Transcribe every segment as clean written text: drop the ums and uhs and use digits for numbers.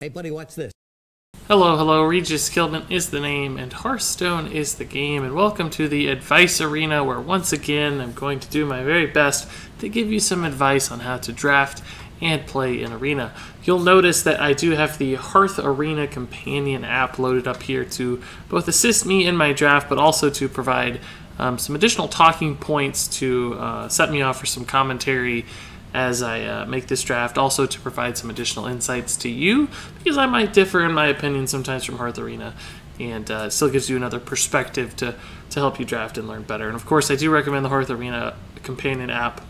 Hey buddy, watch this. Hello, hello, Regis Kilman is the name, and Hearthstone is the game, and welcome to the Advice Arena, where once again I'm going to do my very best to give you some advice on how to draft and play in Arena. You'll notice that I do have the Hearth Arena companion app loaded up here to both assist me in my draft, but also to provide some additional talking points to set me off for some commentary as I make this draft, also to provide some additional insights to you, because I might differ in my opinion sometimes from Hearth Arena, and it still gives you another perspective to help you draft and learn better. And of course, I do recommend the Hearth Arena companion app.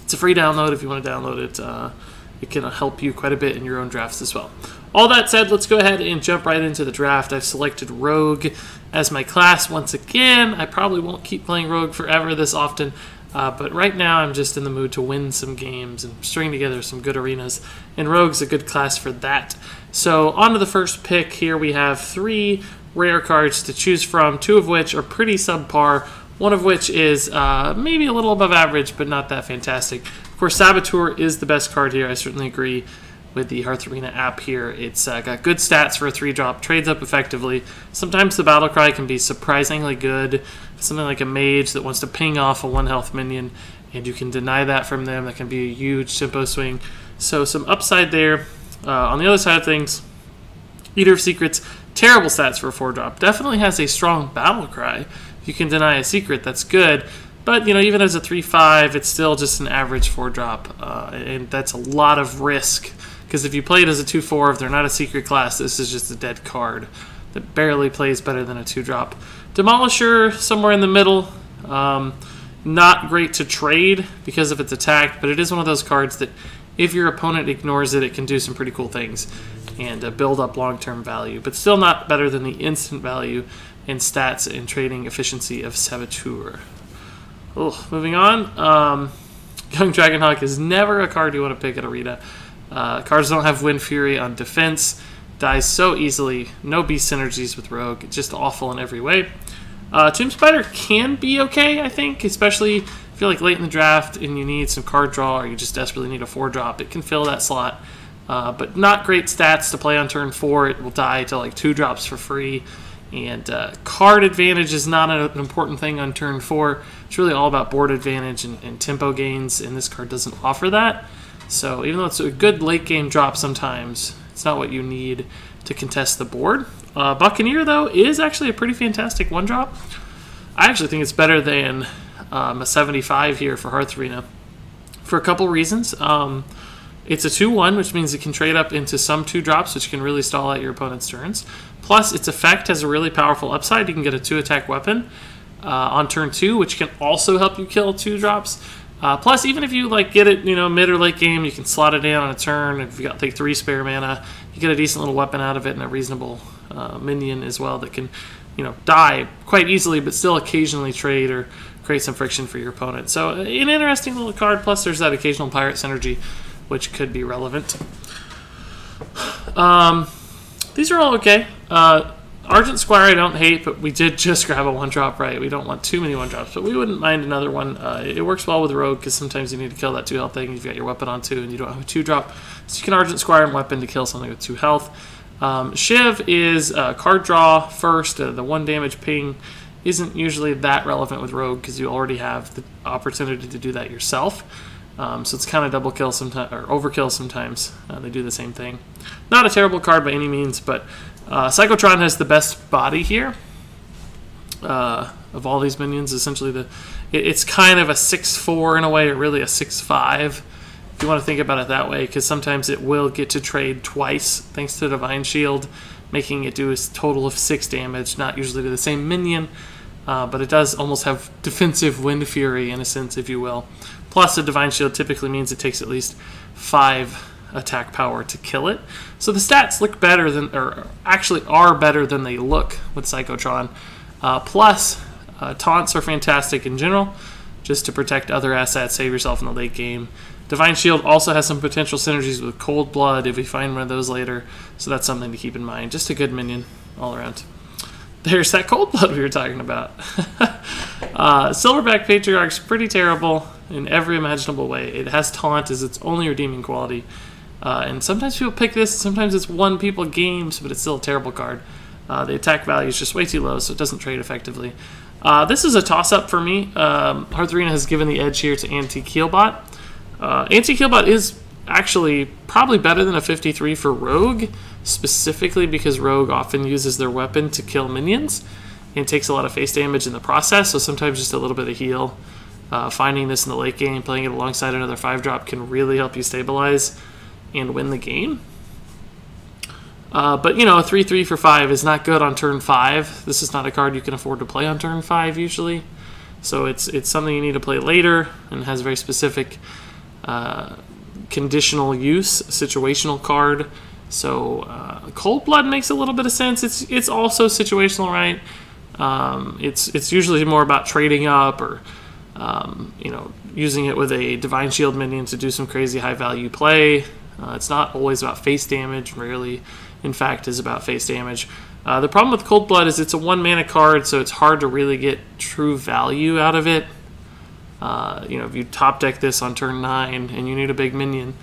It's a free download if you want to download it. It can help you quite a bit in your own drafts as well. All that said, let's go ahead and jump right into the draft. I've selected Rogue as my class once again. I probably won't keep playing Rogue forever this often, but right now I'm just in the mood to win some games and string together some good arenas, and Rogue's a good class for that. So on to the first pick. Here we have 3 rare cards to choose from, 2 of which are pretty subpar, one of which is maybe a little above average, but not that fantastic. Of course, Saboteur is the best card here. I certainly agree with the Hearth Arena app here. It's got good stats for a 3-drop, trades up effectively. Sometimes the battle cry can be surprisingly good. Something like a mage that wants to ping off a 1-health minion, and you can deny that from them. That can be a huge tempo swing. So some upside there. On the other side of things, Eater of Secrets, terrible stats for a 4-drop. Definitely has a strong battle cry. If you can deny a secret, that's good. But, you know, even as a 3-5, it's still just an average 4-drop, and that's a lot of risk. Because if you play it as a 2-4, if they're not a secret class, this is just a dead card that barely plays better than a 2-drop. Demolisher, somewhere in the middle. Not great to trade because of its attack, but it is one of those cards that if your opponent ignores it, it can do some pretty cool things and build up long-term value. But still not better than the instant value in stats and trading efficiency of Saboteur. Moving on. Young Dragonhawk is never a card you want to pick at Arena. Cards don't have Wind Fury on defense. Dies so easily. No beast synergies with Rogue. Just awful in every way. Tomb Spider can be okay, I think, especially if you're like late in the draft and you need some card draw, or you just desperately need a 4-drop. It can fill that slot. But not great stats to play on turn 4. It will die to like 2 drops for free. And card advantage is not an important thing on turn 4. It's really all about board advantage and tempo gains, and this card doesn't offer that. So even though it's a good late game drop sometimes, it's not what you need to contest the board. Buccaneer, though, is actually a pretty fantastic 1-drop. I actually think it's better than a 75 here for Hearth Arena for a couple reasons. It's a 2-1, which means it can trade up into some 2-drops, which can really stall out your opponent's turns. Plus, its effect has a really powerful upside. You can get a 2-attack weapon on turn 2, which can also help you kill 2-drops. Plus, even if you like get it, mid or late game, you can slot it in on a turn. If you got like 3 spare mana, you get a decent little weapon out of it and a reasonable minion as well that can, die quite easily, but still occasionally trade or create some friction for your opponent. So, an interesting little card. Plus, there's that occasional pirate synergy, which could be relevant. These are all okay. Argent Squire I don't hate, but we did just grab a 1-drop, right? We don't want too many 1-drops, but we wouldn't mind another one. It works well with Rogue because sometimes you need to kill that 2-health thing. You've got your weapon on 2 and you don't have a 2-drop. So you can Argent Squire and weapon to kill something with 2 health. Shiv is card draw first. The 1 damage ping isn't usually that relevant with Rogue because you already have the opportunity to do that yourself. So it's kind of double kill sometimes, or overkill sometimes. They do the same thing. Not a terrible card by any means, but Psychotron has the best body here of all these minions. Essentially, it's kind of a 6-4 in a way, or really a 6-5, if you want to think about it that way, because sometimes it will get to trade twice thanks to Divine Shield, making it do a total of 6 damage, not usually to the same minion, but it does almost have defensive Wind Fury in a sense, if you will. Plus, a Divine Shield typically means it takes at least 5 attack power to kill it. So the stats look better than, or actually are better than they look with Psychotron. Plus, taunts are fantastic in general, just to protect other assets, save yourself in the late game. Divine Shield also has some potential synergies with Cold Blood if we find one of those later, so that's something to keep in mind. Just a good minion all around. There's that Cold Blood we were talking about. Silverback Patriarch's pretty terrible in every imaginable way. It has taunt as its only redeeming quality. And sometimes people pick this, sometimes it's won people games, but it's still a terrible card. The attack value is just way too low, so it doesn't trade effectively. This is a toss-up for me. Hearth Arena has given the edge here to Anti-Keelbot. Anti-Keelbot is actually probably better than a 53 for Rogue, specifically because Rogue often uses their weapon to kill minions and takes a lot of face damage in the process, so sometimes just a little bit of heal. Finding this in the late game, playing it alongside another 5-drop can really help you stabilize and win the game. But, you know, a 3/3 for 5 is not good on turn 5. This is not a card you can afford to play on turn 5 usually. So it's something you need to play later and has a very specific conditional use, situational card. So Cold Blood makes a little bit of sense. It's also situational, right? It's usually more about trading up or you know, using it with a Divine Shield minion to do some crazy high value play. It's not always about face damage. Rarely, in fact, is about face damage. The problem with Cold Blood is it's a 1-mana card, so it's hard to really get true value out of it. You know, if you top deck this on turn 9 and you need a big minion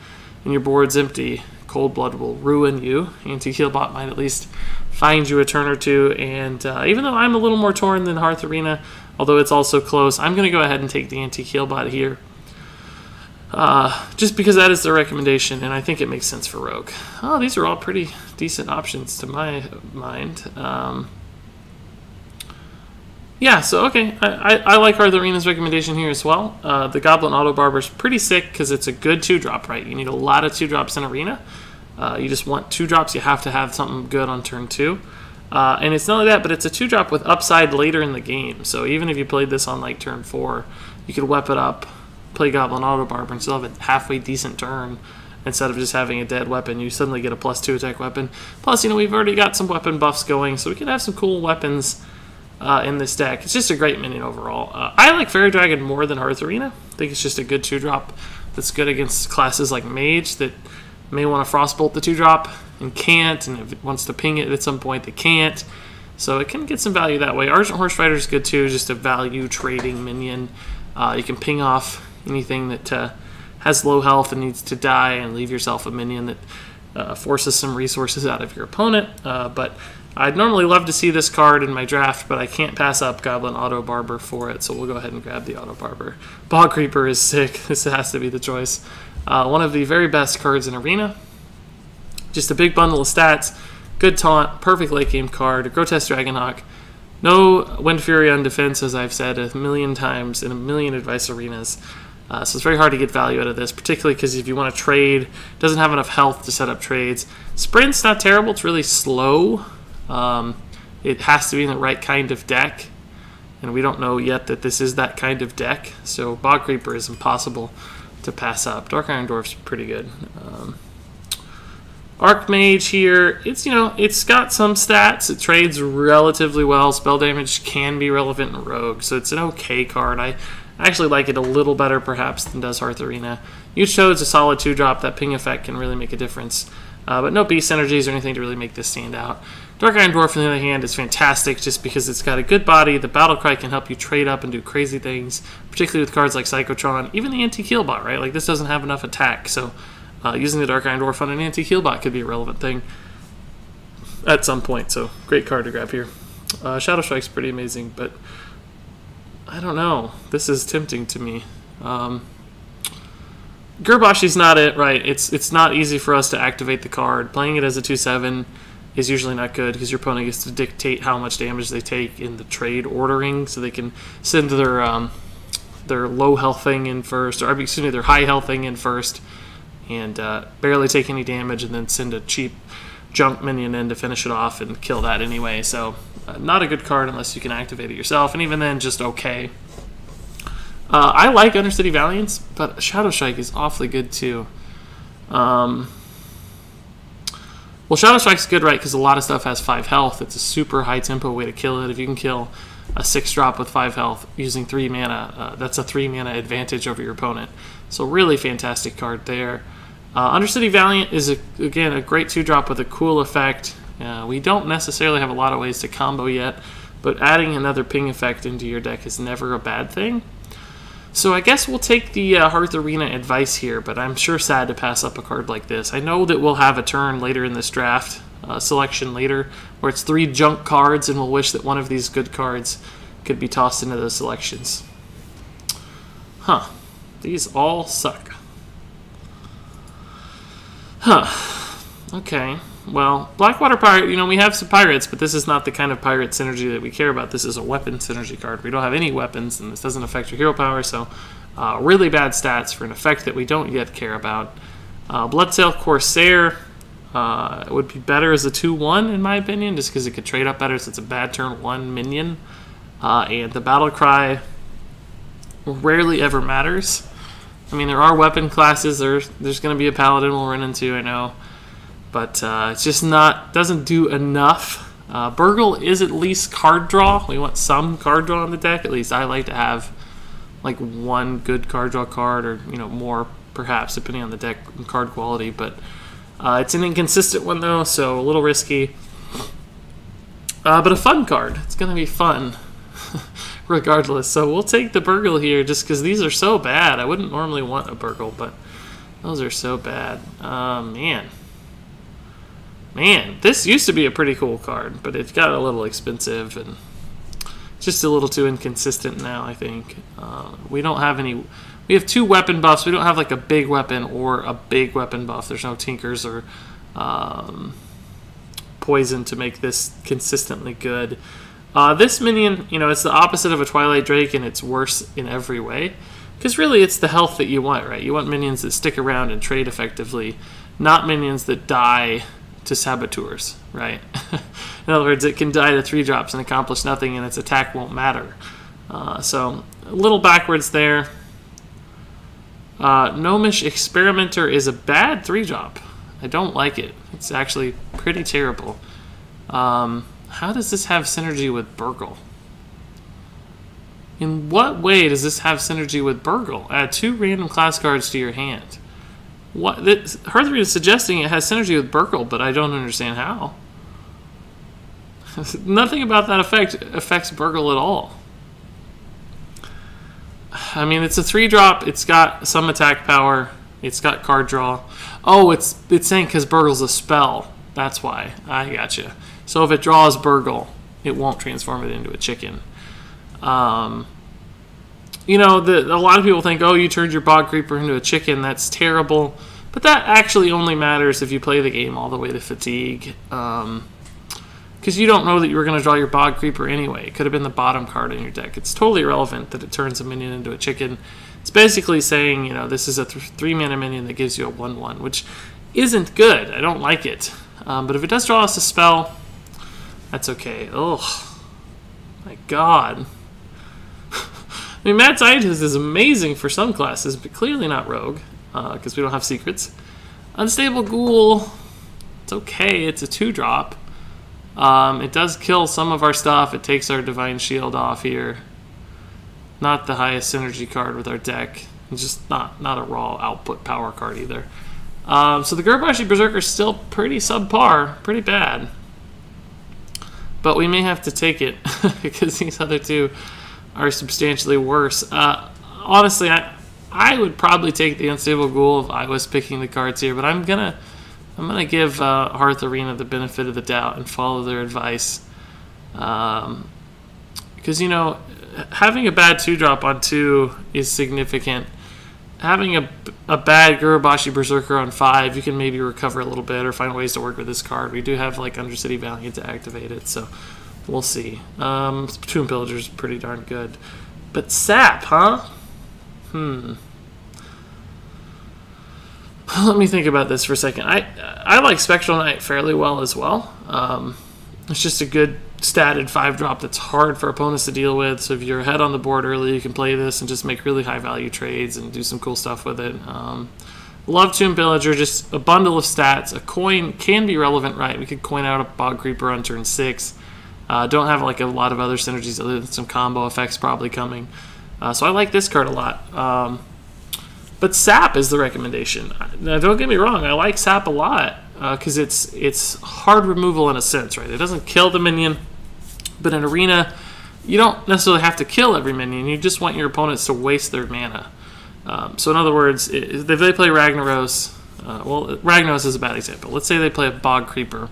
and your board's empty, Cold Blood will ruin you. Anti-Keelbot might at least find you a turn or two, and even though I'm a little more torn than Hearth Arena, although it's also close, I'm going to go ahead and take the Anti-Keelbot here. Just because that is the recommendation, and I think it makes sense for Rogue. Oh, these are all pretty decent options to my mind. Yeah, so okay, I like Hearth Arena's recommendation here as well. The Goblin Auto Barber is pretty sick because it's a good 2-drop, right? You need a lot of 2-drops in Arena. You just want 2-drops, you have to have something good on turn 2. And it's not only that, but it's a 2-drop with upside later in the game. So even if you played this on like turn 4, you could whip it up, play Goblin Auto Barber, and still have a halfway decent turn. Instead of just having a dead weapon, you suddenly get a +2 attack weapon. Plus, you know, we've already got some weapon buffs going, so we can have some cool weapons in this deck. It's just a great minion overall. I like Fairy Dragon more than Hearth Arena. I think it's just a good 2-drop that's good against classes like Mage that may want to Frostbolt the 2-drop and can't, and if it wants to ping it at some point, they can't. So it can get some value that way. Argent Horse Rider is good too, just a value trading minion. You can ping off anything that has low health and needs to die and leave yourself a minion that forces some resources out of your opponent. But I'd normally love to see this card in my draft, but I can't pass up Goblin Auto Barber for it, so we'll go ahead and grab the Auto Barber. Bog Creeper is sick. This has to be the choice. One of the very best cards in Arena. Just a big bundle of stats, good taunt, perfect late game card, Grotesque Dragonhawk. No Wind Fury on defense, as I've said a million times in a million advice arenas. So it's very hard to get value out of this, particularly because if you want to trade, it doesn't have enough health to set up trades. Sprint's not terrible, it's really slow. It has to be in the right kind of deck, and we don't know yet that this is that kind of deck, so Bog Creeper is impossible to pass up. Dark Iron Dwarf's pretty good. Archmage here, it's, you know, it's got some stats. It trades relatively well. Spell damage can be relevant in Rogue, so it's an okay card. I actually like it a little better perhaps than does Hearth Arena. Huge Toad's a solid 2-drop. That ping effect can really make a difference. But no beast energies or anything to really make this stand out. Dark Iron Dwarf, on the other hand, is fantastic just because it's got a good body. The Battle Cry can help you trade up and do crazy things, particularly with cards like Psychotron. Even the Anti-Keelbot, right? Like, this doesn't have enough attack, so using the Dark Iron Dwarf on an Anti-Keelbot could be a relevant thing at some point, so great card to grab here. Shadow Strike's pretty amazing, but I don't know. This is tempting to me. Gerboshi's not it, right? It's not easy for us to activate the card. Playing it as a 2/7 is usually not good because your opponent gets to dictate how much damage they take in the trade ordering, so they can send their low health thing in first, or excuse me, their high health thing in first, and barely take any damage, and then send a cheap junk minion in to finish it off and kill that anyway. So not a good card unless you can activate it yourself, and even then, just okay. I like Undercity Valiance, but Shadow Strike is awfully good too. Well, Shadow Strike's good, right, because a lot of stuff has 5 health. It's a super high tempo way to kill it. If you can kill a 6-drop with 5 health using 3 mana, that's a 3 mana advantage over your opponent. So really fantastic card there. Undercity Valiant is, again, a great 2-drop with a cool effect. We don't necessarily have a lot of ways to combo yet, but adding another ping effect into your deck is never a bad thing. So I guess we'll take the Hearth Arena advice here, but I'm sure sad to pass up a card like this. I know that we'll have a turn later in this draft, selection later, where it's 3 junk cards, and we'll wish that one of these good cards could be tossed into those selections. Huh. These all suck. Huh. Okay. Well, Blackwater Pirate, you know, we have some pirates, but this is not the kind of pirate synergy that we care about. This is a weapon synergy card. We don't have any weapons, and this doesn't affect your hero power, so really bad stats for an effect that we don't yet care about. Bloodsail Corsair would be better as a 2/1, in my opinion, just because it could trade up better, so it's a bad turn 1 minion. And the Battle Cry rarely ever matters. I mean, there are weapon classes. There's going to be a Paladin we'll run into, I know. But it's just not, doesn't do enough. Burgle is at least card draw. We want some card draw on the deck. At least I like to have like 1 good card draw card, or you know, more perhaps depending on the deck and card quality. But it's an inconsistent one though, so a little risky. But a fun card. It's gonna be fun regardless. So we'll take the Burgle here just because these are so bad. I wouldn't normally want a Burgle, but those are so bad. Man, this used to be a pretty cool card, but it got a little expensive and just a little too inconsistent now, I think. We don't have any... We have 2 weapon buffs. We don't have like a big weapon or a big weapon buff. There's no Tinkers or Poison to make this consistently good. This minion, you know, it's the opposite of a Twilight Drake, and it's worse in every way. Because really, it's the health that you want, right? You want minions that stick around and trade effectively, not minions that die to saboteurs, right? In other words, it can die to 3 drops and accomplish nothing, and its attack won't matter. So a little backwards there. Gnomish Experimenter is a bad 3-drop. I don't like it. It's actually pretty terrible. How does this have synergy with Burgle? In what way does this have synergy with Burgle? Add 2 random class cards to your hand. What? Hearthstone is suggesting it has synergy with Burgle, but I don't understand how. Nothing about that effect affects Burgle at all. I mean, it's a 3-drop. It's got some attack power. It's got card draw. Oh, it's saying because Burgle's a spell. That's why. I gotcha. So if it draws Burgle, it won't transform it into a chicken. You know, a lot of people think, oh, you turned your Bog Creeper into a chicken. That's terrible. But that actually only matters if you play the game all the way to Fatigue. Because you don't know that you were going to draw your Bog Creeper anyway. It could have been the bottom card in your deck. It's totally irrelevant that it turns a minion into a chicken. It's basically saying, you know, this is a 3-mana minion that gives you a 1/1, which isn't good. I don't like it. But if it does draw us a spell, that's okay. Oh, my God. I mean, Mad Scientist is amazing for some classes, but clearly not Rogue, because we don't have secrets. Unstable Ghoul, it's okay. It's a 2-drop. It does kill some of our stuff. It takes our Divine Shield off here. Not the highest synergy card with our deck. It's just not a raw output power card either. So the Gurbashi Berserker is still pretty subpar, pretty bad. But we may have to take it because these other 2 are substantially worse. Honestly, I would probably take the Unstable Ghoul if I was picking the cards here, but I'm gonna give Hearth Arena the benefit of the doubt and follow their advice. Because, you know, having a bad 2-drop on 2 is significant. Having a bad Gurbashi Berserker on 5, you can maybe recover a little bit or find ways to work with this card. We do have like Undercity Valiant to activate it, so we'll see. Tomb Pillager's pretty darn good. But Sap, huh? Let me think about this for a second. I like Spectral Knight fairly well as well. It's just a good statted 5-drop that's hard for opponents to deal with. So if you're ahead on the board early, you can play this and just make really high value trades and do some cool stuff with it. Love Tomb Pillager, just a bundle of stats. A coin can be relevant, right? We could coin out a Bog Creeper on turn 6. Don't have like a lot of other synergies other than some combo effects probably coming. So I like this card a lot. But Sap is the recommendation. Now, don't get me wrong, I like Sap a lot because it's hard removal in a sense, right? It doesn't kill the minion, but in Arena, you don't necessarily have to kill every minion. You just want your opponents to waste their mana. So in other words, if they play Ragnaros, well, Ragnaros is a bad example. Let's say they play a Bog Creeper,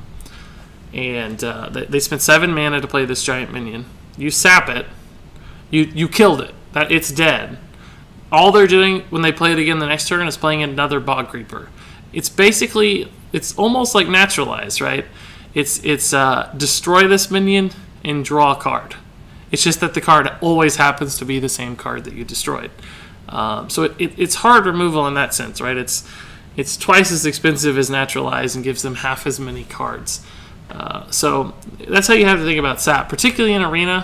and they spent 7 mana to play this giant minion. You sap it, you killed it. It's dead. All they're doing when they play it again the next turn is playing another Bog Creeper. It's basically, it's almost like naturalized, right? It's destroy this minion and draw a card. It's just that the card always happens to be the same card that you destroyed. So it's hard removal in that sense, right? It's twice as expensive as naturalized and gives them half as many cards. So that's how you have to think about sap, particularly in Arena,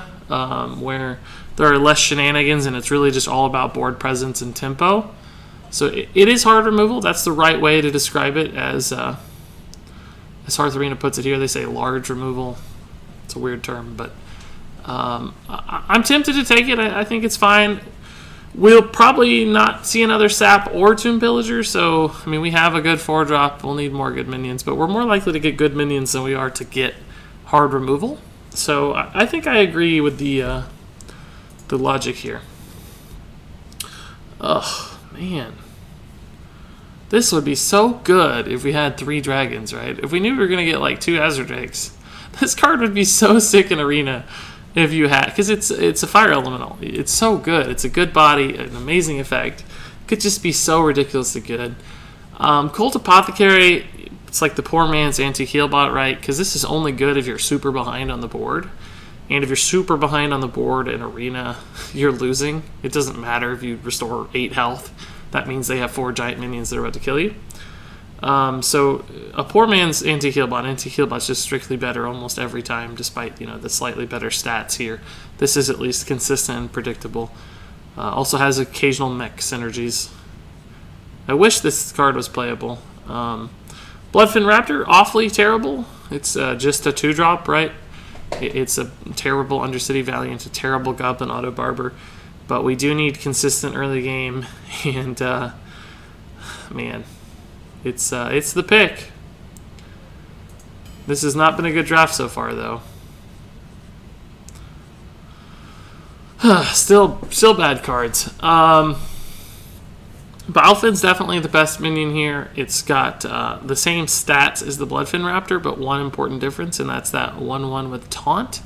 where there are less shenanigans and it's really just all about board presence and tempo. So it is hard removal. That's the right way to describe it, as Hearth Arena puts it here. They say large removal. It's a weird term, but I'm tempted to take it. I think it's fine. We'll probably not see another Sap or Tomb Pillager, so, I mean, we have a good 4-drop. We'll need more good minions, but we're more likely to get good minions than we are to get hard removal. So I think I agree with the logic here. Oh, man. This would be so good if we had 3 dragons, right? If we knew we were going to get, like, 2 Azure Drakes. This card would be so sick in Arena. If you had, because it's a fire elemental. It's so good. It's a good body, an amazing effect. It could just be so ridiculously good. Cult Apothecary, it's like the poor man's anti-heal bot, right? Because this is only good if you're super behind on the board. And if you're super behind on the board in Arena, you're losing. It doesn't matter if you restore 8 health. That means they have 4 giant minions that are about to kill you. So a poor man's anti-heal bot. Anti-heal bot's just strictly better almost every time, despite, you know, the slightly better stats here. This is at least consistent and predictable. Also has occasional mech synergies. I wish this card was playable. Bloodfin Raptor, awfully terrible. It's just a 2-drop, right? It's a terrible Undercity Valiant, a terrible Goblin Auto Barber. But we do need consistent early game, and man. It's the pick. This has not been a good draft so far, though. Still bad cards. Balfin's definitely the best minion here. It's got the same stats as the Bloodfin Raptor, but one important difference, and that's that 1/1 with Taunt.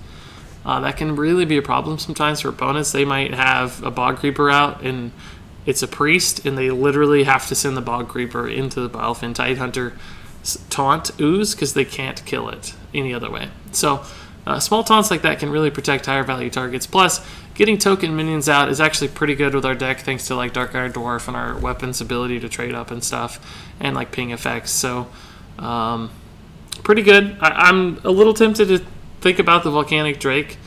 That can really be a problem sometimes for opponents. They might have a Bog Creeper out, and it's a priest, and they literally have to send the Bog Creeper into the Balefin Tidehunter taunt ooze because they can't kill it any other way. So small taunts like that can really protect higher value targets. Plus, getting token minions out is actually pretty good with our deck thanks to like Dark Iron Dwarf and our weapons ability to trade up and stuff, and like ping effects. So pretty good. I'm a little tempted to think about the Volcanic Drake,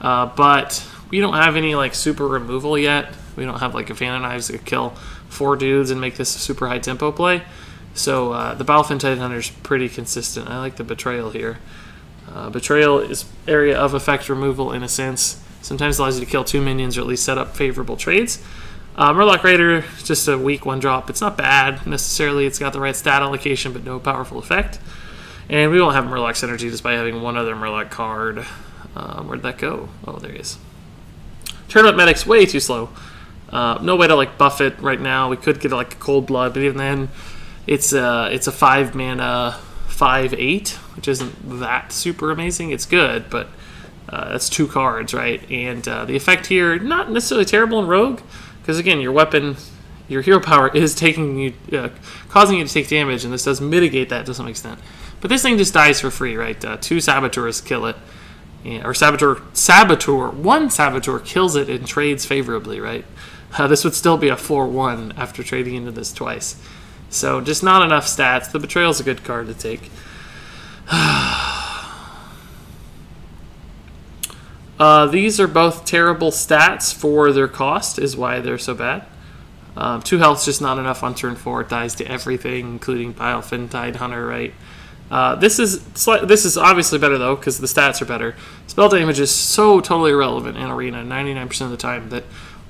but we don't have any like super removal yet. We don't have like a Fan of Knives that could kill 4 dudes and make this a super high tempo play. So the Balefin Tidehunter is pretty consistent. I like the Betrayal here. Betrayal is area of effect removal in a sense. Sometimes allows you to kill 2 minions or at least set up favorable trades. Murloc Raider, just a weak 1-drop. It's not bad necessarily. It's got the right stat allocation but no powerful effect. And we won't have Murloc Synergy just by having one other Murloc card. Where'd that go? Oh, there he is. Tournament Medic's way too slow. No way to like buff it right now. We could get like a Cold Blood, but even then, it's a 5-mana 5/8, which isn't that super amazing. It's good, but that's 2 cards, right? And the effect here, not necessarily terrible in Rogue, because again, your weapon, your hero power is taking you, causing you to take damage, and this does mitigate that to some extent. But this thing just dies for free, right? 2 Saboteurs kill it. Or one Saboteur kills it and trades favorably, right? This would still be a 4/1 after trading into this twice. So just not enough stats. The Betrayal's a good card to take. These are both terrible stats for their cost, is why they're so bad. 2 health's just not enough on turn 4. It dies to everything, including Balefin Tidehunter, right? This is obviously better though because the stats are better. Spell damage is so totally irrelevant in Arena 99% of the time that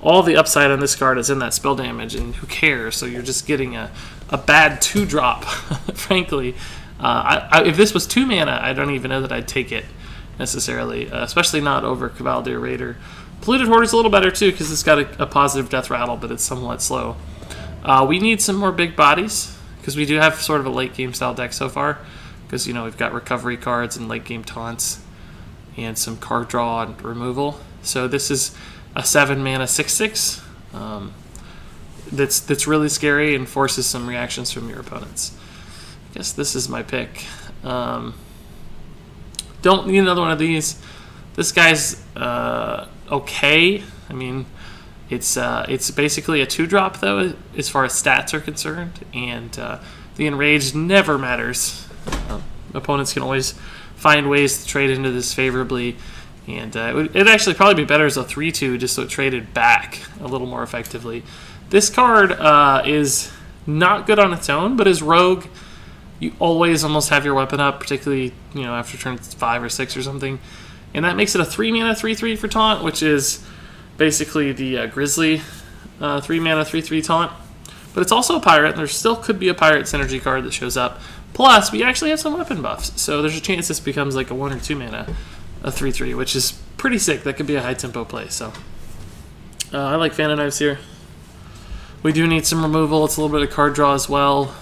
all the upside on this card is in that spell damage, and who cares? So you're just getting a bad 2-drop, frankly. If this was 2 mana, I don't even know that I'd take it. necessarily, especially not over Cavalier Raider. Polluted Horde is a little better too because it's got a positive death rattle, but it's somewhat slow. We need some more big bodies because we do have sort of a late game style deck so far. Because we've got recovery cards and late game taunts, and some card draw and removal. So this is a 7-mana 6/6 that's really scary and forces some reactions from your opponents. I guess this is my pick. Don't need another one of these. This guy's okay. I mean, it's basically a 2-drop though, as far as stats are concerned, and the enraged never matters. Opponents can always find ways to trade into this favorably, and it'd actually probably be better as a 3/2 just so it traded back a little more effectively. This card is not good on its own, but as Rogue, you always almost have your weapon up, particularly after turn 5 or 6 or something, and that makes it a 3-mana 3/3 for taunt, which is basically the Grizzly 3-mana 3/3 taunt. But it's also a pirate, and there still could be a pirate synergy card that shows up. Plus, we actually have some weapon buffs, so there's a chance this becomes like a 1 or 2 mana, a 3/3, which is pretty sick. That could be a high tempo play. So I like Fan of Knives here. We do need some removal. It's a little bit of card draw as well.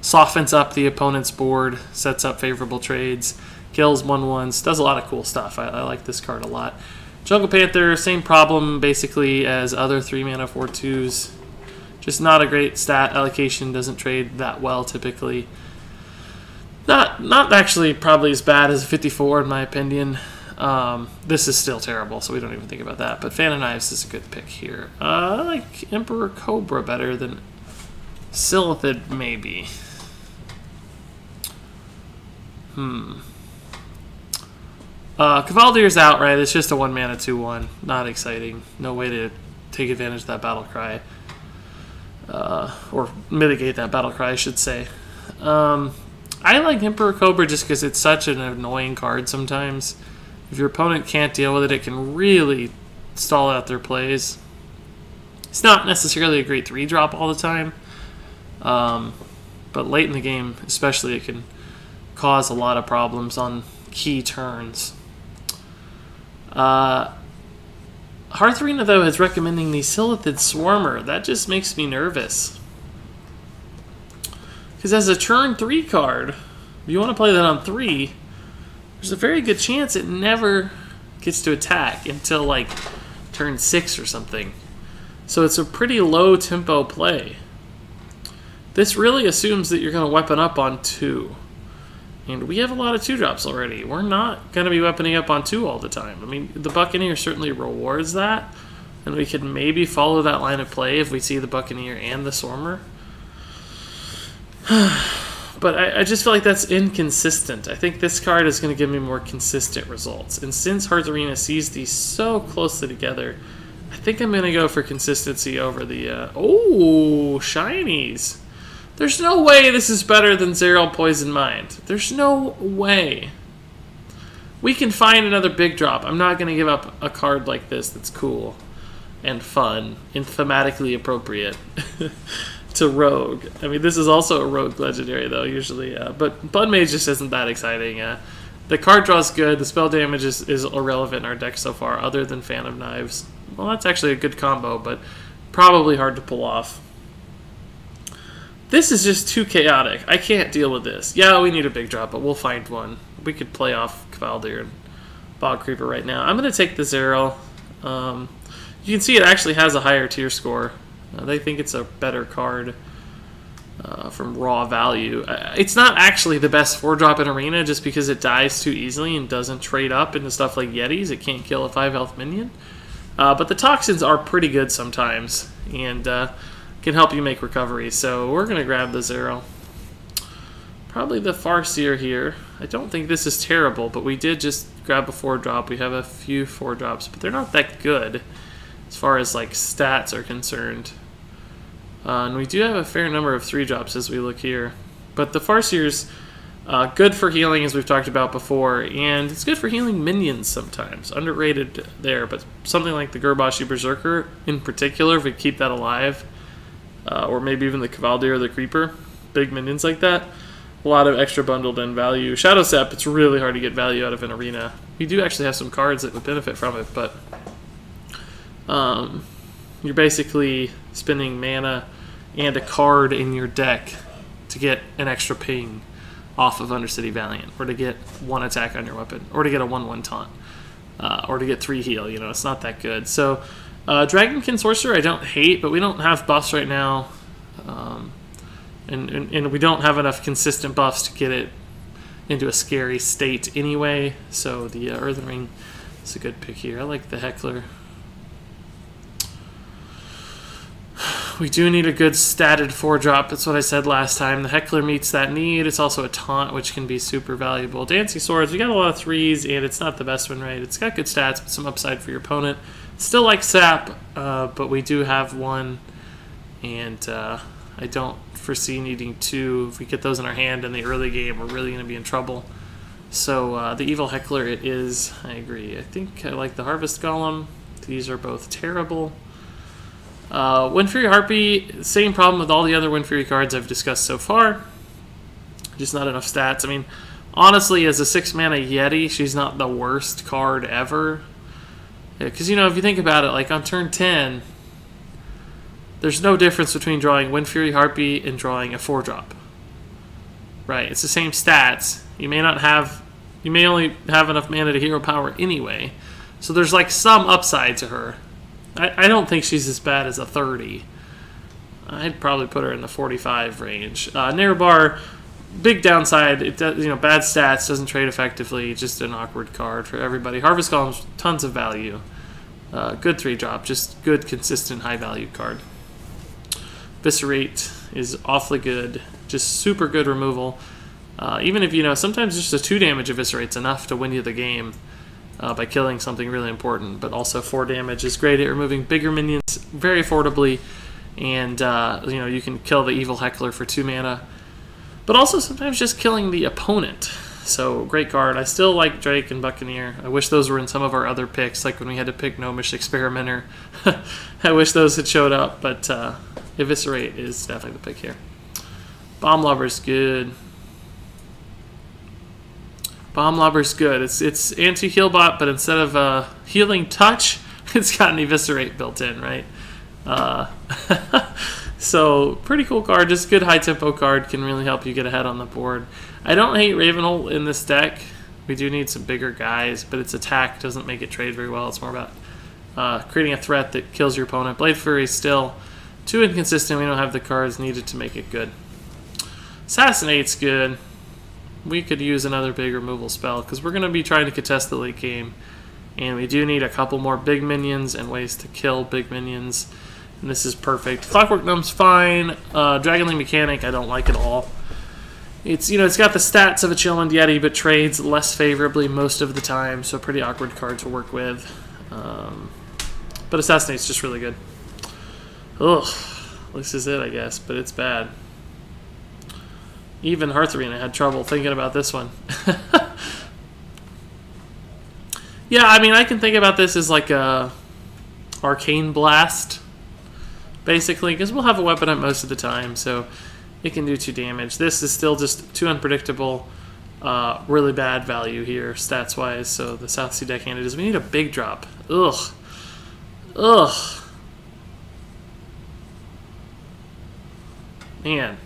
Softens up the opponent's board, sets up favorable trades, kills 1/1s, does a lot of cool stuff. I like this card a lot. Jungle Panther, same problem basically as other 3-mana 4/2s. Just not a great stat allocation, doesn't trade that well typically. Not actually probably as bad as a 54 in my opinion. This is still terrible, so we don't even think about that. But Fan of Knives is a good pick here. I like Emperor Cobra better than Silithid maybe. Cavalier's out, right? It's just a 1-mana 2/1. Not exciting. No way to take advantage of that battle cry. Or mitigate that battle cry, I should say. I like Emperor Cobra just because it's such an annoying card sometimes. If your opponent can't deal with it, it can really stall out their plays. It's not necessarily a great 3-drop all the time, but late in the game especially it can cause a lot of problems on key turns. Hearth Arena, though, is recommending the Silithid Swarmer. That just makes me nervous. Because as a turn 3 card, if you want to play that on 3, there's a very good chance it never gets to attack until, like, turn 6 or something. So it's a pretty low tempo play. This really assumes that you're going to weapon up on 2. And we have a lot of 2-drops already. We're not going to be weaponing up on 2 all the time. I mean, the Buccaneer certainly rewards that, and we could maybe follow that line of play if we see the Buccaneer and the Swarmer. But I just feel like that's inconsistent. I think this card is going to give me more consistent results. And since Hearth Arena sees these so closely together, I think I'm going to go for consistency over the... oh, shinies! There's no way this is better than Zerael Poison Mind. There's no way. We can find another big drop. I'm not going to give up a card like this that's cool and fun and thematically appropriate to Rogue. I mean, this is also a Rogue legendary, though, usually. But Blood Mage just isn't that exciting. The card draw is good. The spell damage is irrelevant in our deck so far, other than Fan of Knives. Well, that's actually a good combo, but probably hard to pull off. This is just too chaotic. I can't deal with this. Yeah, we need a big drop, but we'll find one. We could play off Cavaldier and Bog Creeper right now. I'm going to take the Zerael. You can see it actually has a higher tier score. They think it's a better card from raw value. It's not actually the best 4-drop in Arena just because it dies too easily and doesn't trade up into stuff like Yetis. It can't kill a 5-health minion. But the Toxins are pretty good sometimes and can help you make recovery. So we're going to grab the Zerael. Probably the Farseer here. I don't think this is terrible, but we did just grab a 4-drop. We have a few 4-drops, but they're not that good as far as like stats are concerned. And we do have a fair number of 3-drops as we look here. But the Farseer's good for healing, as we've talked about before, and it's good for healing minions sometimes. Underrated there, but something like the Gurbashi Berserker in particular, if we keep that alive, or maybe even the Cavaldier or the Creeper, big minions like that, a lot of extra bundled in value. Shadow Sap, it's really hard to get value out of an arena. We do actually have some cards that would benefit from it, but you're basically spending mana and a card in your deck to get an extra ping off of Undercity Valiant, or to get 1 attack on your weapon, or to get a 1/1 taunt, or to get 3 heal. You know, it's not that good. So Dragonkin Sorcerer I don't hate, but we don't have buffs right now. And we don't have enough consistent buffs to get it into a scary state anyway. So the Earthen Ring is a good pick here. I like the Heckler. We do need a good statted 4-drop. That's what I said last time. The Heckler meets that need. It's also a taunt, which can be super valuable. Dancing Swords, we got a lot of 3s, and it's not the best win rate. It's got good stats, but some upside for your opponent. Still like Sap, but we do have 1, and I don't foresee needing 2. If we get those in our hand in the early game, we're really going to be in trouble. So the Evil Heckler it is. I agree. I think I like the Harvest Golem. These are both terrible. Wind Fury Harpy, same problem with all the other Wind Fury cards I've discussed so far. Just not enough stats. I mean, honestly, as a 6-mana Yeti, she's not the worst card ever. Because, you know, if you think about it, like on turn 10, there's no difference between drawing Wind Fury Harpy and drawing a 4-drop. Right? It's the same stats. You may only have enough mana to hero power anyway. So there's like some upside to her. I don't think she's as bad as a 30. I'd probably put her in the 45 range. Nerebar, big downside. It does, you know, bad stats, doesn't trade effectively. Just an awkward card for everybody. Harvest Golem's tons of value. Good 3-drop, just good, consistent, high-value card. Viscerate is awfully good. Just super good removal. Even if, you know, sometimes just a 2 damage Eviscerate's enough to win you the game. By killing something really important, but also 4 damage is great at removing bigger minions very affordably, and you know, you can kill the Evil Heckler for 2 mana, but also sometimes just killing the opponent. So great card. I still like Drake and Buccaneer. I wish those were in some of our other picks, like when we had to pick Gnomish Experimenter. I wish those had showed up, but Eviscerate is definitely the pick here. Bomb Lover's good. Bomb Lobber's good. It's anti-heal bot, but instead of healing touch, it's got an Eviscerate built in, right? So pretty cool card. Just good high tempo card. Can really help you get ahead on the board. I don't hate Ravenhold in this deck. We do need some bigger guys, but its attack doesn't make it trade very well. It's more about creating a threat that kills your opponent. Blade Fury is still too inconsistent. We don't have the cards needed to make it good. Assassinate's good. We could use another big removal spell because we're going to be trying to contest the late game, and we do need a couple more big minions and ways to kill big minions, and this is perfect. Clockwork Gnome's fine. Dragonling Mechanic I don't like at all. It's, you know, it's got the stats of a Chillwind Yeti, but trades less favorably most of the time, so pretty awkward card to work with. But Assassinate's just really good. Ugh, this is it, I guess, but it's bad. Even Hearth Arena had trouble thinking about this one. Yeah, I mean, I can think about this as like a Arcane Blast, basically, because we'll have a weapon up most of the time, so it can do 2 damage. This is still just too unpredictable. Really bad value here, stats-wise, so the South Sea Deckhand is. We need a big drop. Ugh. Ugh. Man.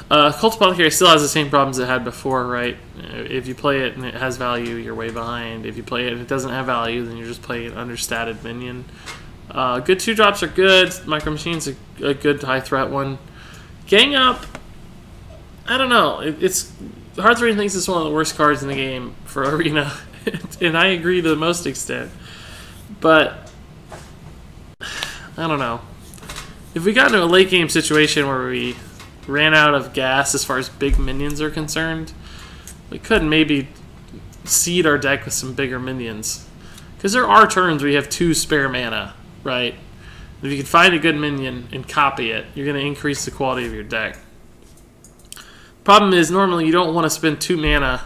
Cult Apothecary still has the same problems it had before, right? If you play it and it has value, you're way behind. If you play it and it doesn't have value, then you're just playing an understated minion. Good 2-drops are good. Micro Machine's a good high threat one. Gang Up, I don't know. Hearth Arena thinks it's one of the worst cards in the game for Arena, and I agree to the most extent. But I don't know. If we got into a late game situation where we ran out of gas as far as big minions are concerned, we could maybe seed our deck with some bigger minions. Because there are turns where you have 2 spare mana, right? If you can find a good minion and copy it, you're going to increase the quality of your deck. Problem is, normally you don't want to spend 2 mana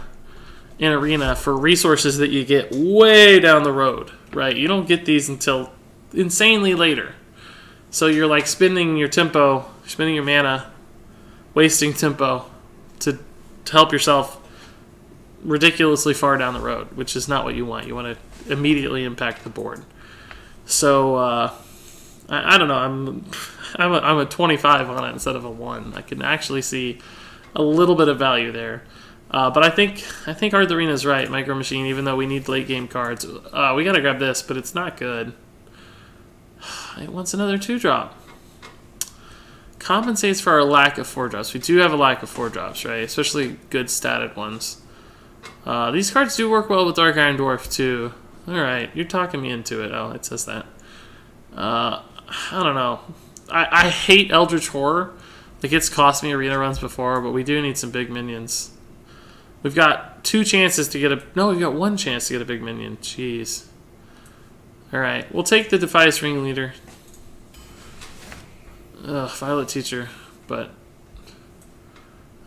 in Arena for resources that you get way down the road, right? You don't get these until insanely later. So you're like spending your tempo, spending your mana wasting tempo to help yourself ridiculously far down the road, which is not what you want. You want to immediately impact the board. So I don't know. I'm a 25 on it instead of a 1. I can actually see a little bit of value there. But I think Art Arena is right. Micro Machine, even though we need late game cards, we gotta grab this, but it's not good. It wants another 2-drop. Compensates for our lack of 4-drops. We do have a lack of 4-drops, right? Especially good statted ones. These cards do work well with Dark Iron Dwarf too. Alright, you're talking me into it. Oh, it says that. I don't know. I hate Eldritch Horror. Like, it's cost me arena runs before, but we do need some big minions. We've got 2 chances to get a... No, we've got 1 chance to get a big minion. Jeez. Alright, we'll take the Defias Ringleader. Ugh, Violet Teacher, but...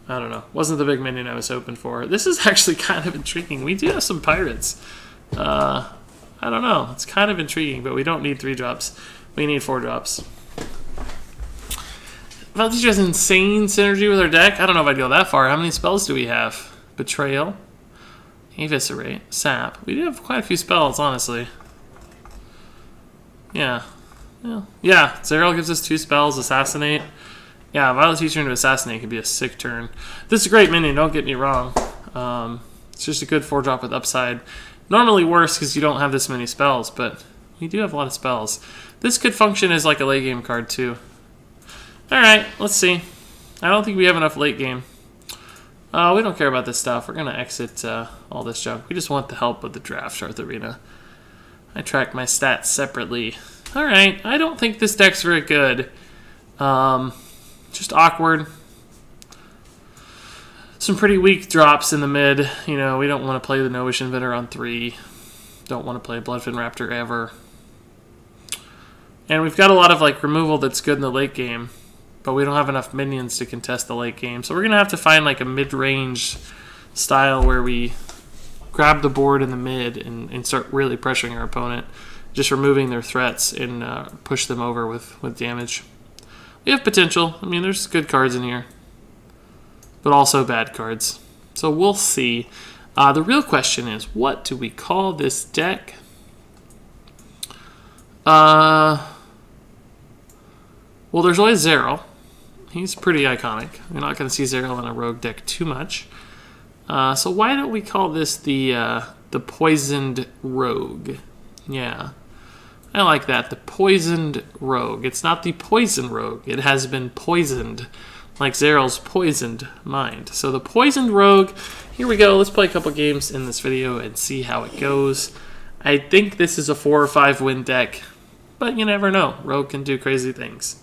I don't know. Wasn't the big minion I was hoping for. This is actually kind of intriguing. We do have some pirates. I don't know. It's kind of intriguing, but we don't need 3-drops. We need 4-drops. Violet Teacher has insane synergy with our deck. I don't know if I'd go that far. How many spells do we have? Betrayal, Eviscerate, Sap. We do have quite a few spells, honestly. Yeah. Zerael gives us 2 spells. Assassinate. Yeah, Violet Teacher into Assassinate could be a sick turn. This is a great minion, don't get me wrong. It's just a good 4-drop with upside. Normally worse because you don't have this many spells, but we do have a lot of spells. This could function as like a late game card too. Alright, let's see. I don't think we have enough late game. We don't care about this stuff. We're going to exit all this junk. We just want the help with the draft, Hearth Arena. I track my stats separately. Alright, I don't think this deck's very good. Just awkward. Some pretty weak drops in the mid. You know, we don't want to play the Nowish Inventor on 3. Don't want to play Bloodfin Raptor ever. And we've got a lot of like removal that's good in the late game, but we don't have enough minions to contest the late game. So we're going to have to find like a mid-range style where we grab the board in the mid and start really pressuring our opponent, just removing their threats and push them over with damage. We have potential. I mean, there's good cards in here, but also bad cards. So we'll see. The real question is, what do we call this deck? Well, there's always Zerael. He's pretty iconic. We're not going to see Zerael in a rogue deck too much. So why don't we call this the Poisoned Rogue? Yeah, I like that. The Poisoned Rogue. It's not the Poison Rogue. It has been poisoned, like Zerael's poisoned mind. So the Poisoned Rogue. Here we go. Let's play a couple games in this video and see how it goes. I think this is a 4 or 5 win deck, but you never know. Rogue can do crazy things.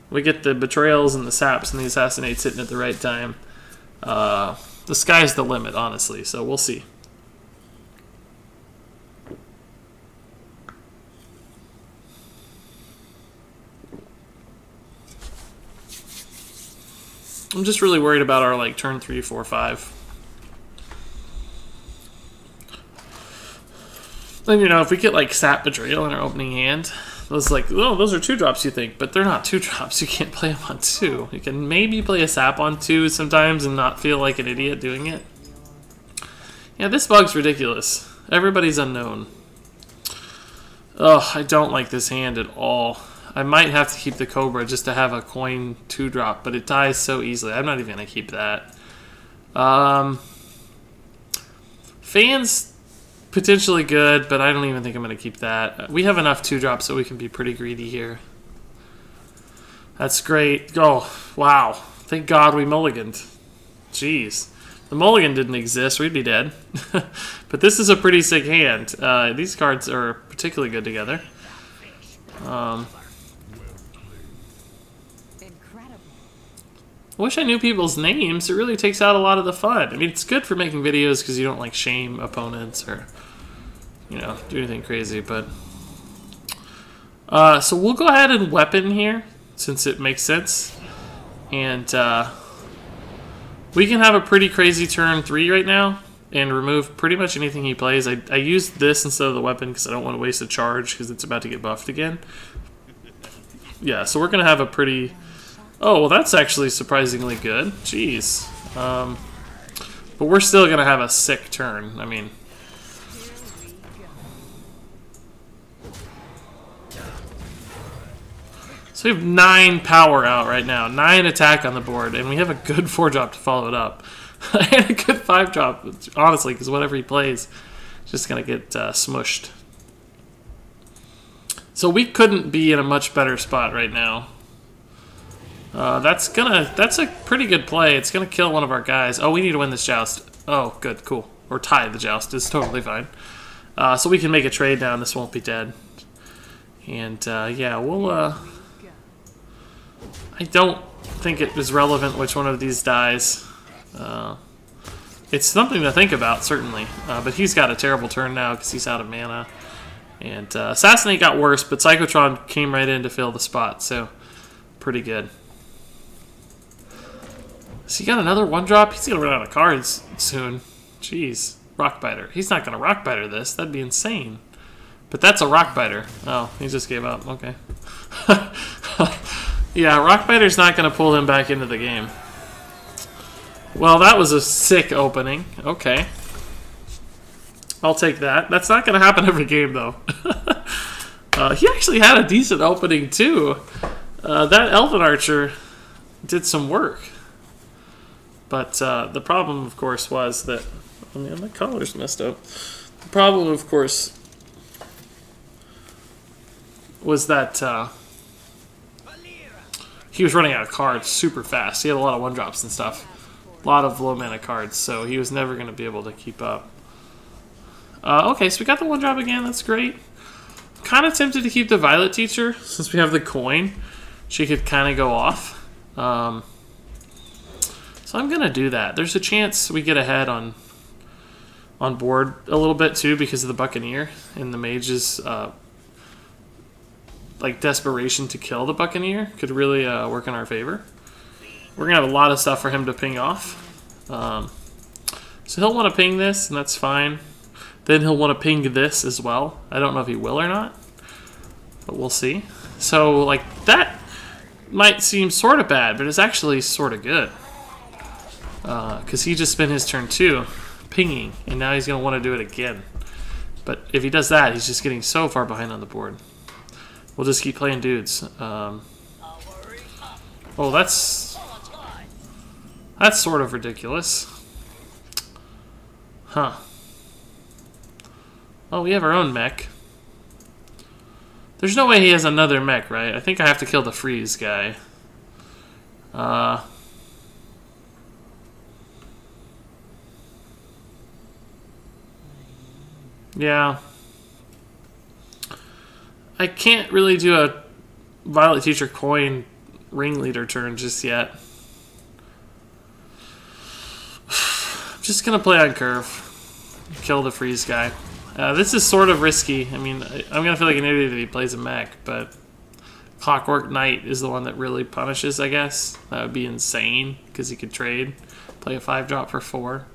We get the Betrayals and the Saps and the Assassinates hitting at the right time. The sky's the limit, honestly, so we'll see. I'm just really worried about our like turn 3, 4, 5. Then, you know, if we get like Sap Betrayal in our opening hand, those like, oh, those are 2-drops you think, but they're not 2-drops. You can't play them on 2. You can maybe play a Sap on 2 sometimes and not feel like an idiot doing it. Yeah, this bug's ridiculous. Everybody's unknown. Oh, I don't like this hand at all. I might have to keep the Cobra just to have a coin 2-drop, but it dies so easily. I'm not even going to keep that. Fans, potentially good, but I don't even think I'm going to keep that. We have enough 2-drops so we can be pretty greedy here. That's great. Oh, wow. Thank God we mulliganed. Jeez. The mulligan didn't exist. We'd be dead. But this is a pretty sick hand. These cards are particularly good together. I wish I knew people's names. It really takes out a lot of the fun. I mean, it's good for making videos because you don't like shame opponents or, you know, do anything crazy. But so we'll go ahead and weapon here since it makes sense, and we can have a pretty crazy turn 3 right now and remove pretty much anything he plays. I used this instead of the weapon because I don't want to waste a charge because it's about to get buffed again. Yeah, so we're gonna have a pretty Oh, well, that's actually surprisingly good. Jeez. But we're still going to have a sick turn. I mean... So we have 9 power out right now. 9 attack on the board. And we have a good 4-drop to follow it up. And a good 5-drop, honestly, because whatever he plays is just going to get smushed. So we couldn't be in a much better spot right now. That's a pretty good play. It's gonna kill one of our guys. Oh, we need to win this joust. Oh, good, cool. Or tie the joust. It's totally fine. So we can make a trade now and this won't be dead. And yeah, we'll I don't think it is relevant which one of these dies. It's something to think about, certainly. But he's got a terrible turn now because he's out of mana. And Assassinate got worse, but Psychotron came right in to fill the spot, so pretty good. So he got another 1-drop? He's going to run out of cards soon. Jeez. Rockbiter. He's not going to Rockbiter this. That'd be insane. But that's a Rockbiter. Oh, he just gave up. Okay. Yeah, Rockbiter's not going to pull him back into the game. Well, that was a sick opening. Okay. I'll take that. That's not going to happen every game, though. He actually had a decent opening, too. That Elven Archer did some work. But the problem, of course, was that... I mean, my collar's messed up. The problem, of course, was that he was running out of cards super fast. He had a lot of 1-drops and stuff. A lot of low mana cards, so he was never going to be able to keep up. Okay, so we got the 1-drop again. That's great. Kind of tempted to keep the Violet Teacher since we have the coin. She could kind of go off. So I'm going to do that. There's a chance we get ahead on board a little bit too because of the Buccaneer and the Mage's like desperation to kill the Buccaneer could really work in our favor. We're going to have a lot of stuff for him to ping off. So he'll want to ping this, and that's fine. Then he'll want to ping this as well. I don't know if he will or not, but we'll see. So, like, that might seem sort of bad, but it's actually sort of good. Because he just spent his turn 2 pinging, and now he's going to want to do it again. But if he does that, he's just getting so far behind on the board. We'll just keep playing dudes. Oh, that's sort of ridiculous. Huh. Oh, we have our own mech. There's no way he has another mech, right? I think I have to kill the freeze guy. Yeah. I can't really do a Violet Teacher coin ringleader turn just yet. I'm just going to play on curve. Kill the freeze guy. This is sort of risky. I mean, I'm going to feel like an idiot if he plays a mech, but Clockwork Knight is the one that really punishes, I guess. That would be insane, because he could trade. Play a 5-drop for 4.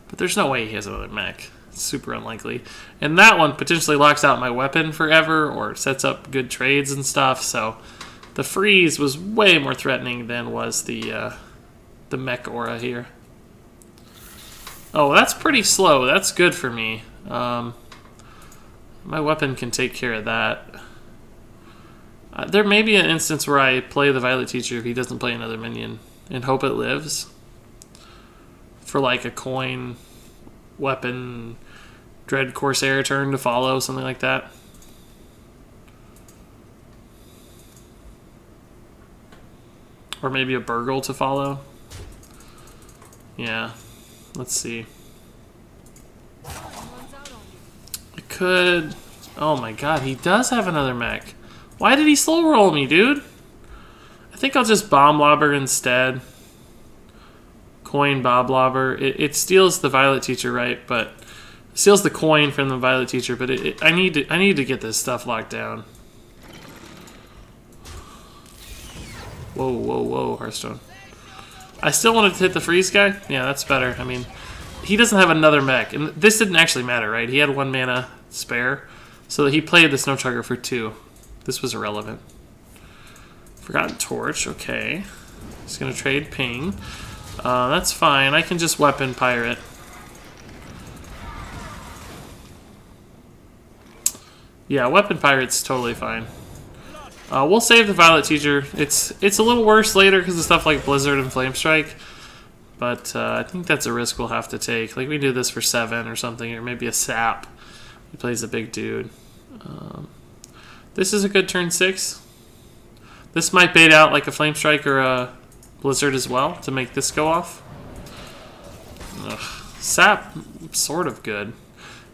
But there's no way he has another mech. It's super unlikely. And that one potentially locks out my weapon forever, or sets up good trades and stuff, so the freeze was way more threatening than was the mech aura here. Oh, that's pretty slow. That's good for me. My weapon can take care of that. There may be an instance where I play the Violet Teacher if he doesn't play another minion and hope it lives. For like a coin, weapon, Dread Corsair turn to follow, something like that. Or maybe a Burgle to follow. Yeah, let's see. Could... Oh my god, he does have another mech. Why did he slow roll me, dude? I think I'll just Bomb Lobber instead. Coin Bob Lobber. It steals the Violet Teacher, right? But it steals the coin from the Violet Teacher. But I need to get this stuff locked down. Whoa, whoa, whoa, Hearthstone. I still wanted to hit the freeze guy. Yeah, that's better. I mean, he doesn't have another mech, and this didn't actually matter, right? He had 1 mana spare, so he played the Snow Chugger for 2. This was irrelevant. Forgotten Torch, okay. He's gonna trade ping. That's fine. I can just weapon pirate. Yeah, weapon pirate's totally fine. We'll save the Violet Teacher. It's a little worse later because of stuff like Blizzard and Flame Strike. But I think that's a risk we'll have to take. Like we do this for 7 or something, or maybe a sap. He plays a big dude. This is a good turn 6. This might bait out like a Flame Strike or a Blizzard as well to make this go off. Ugh. Sap, sort of good.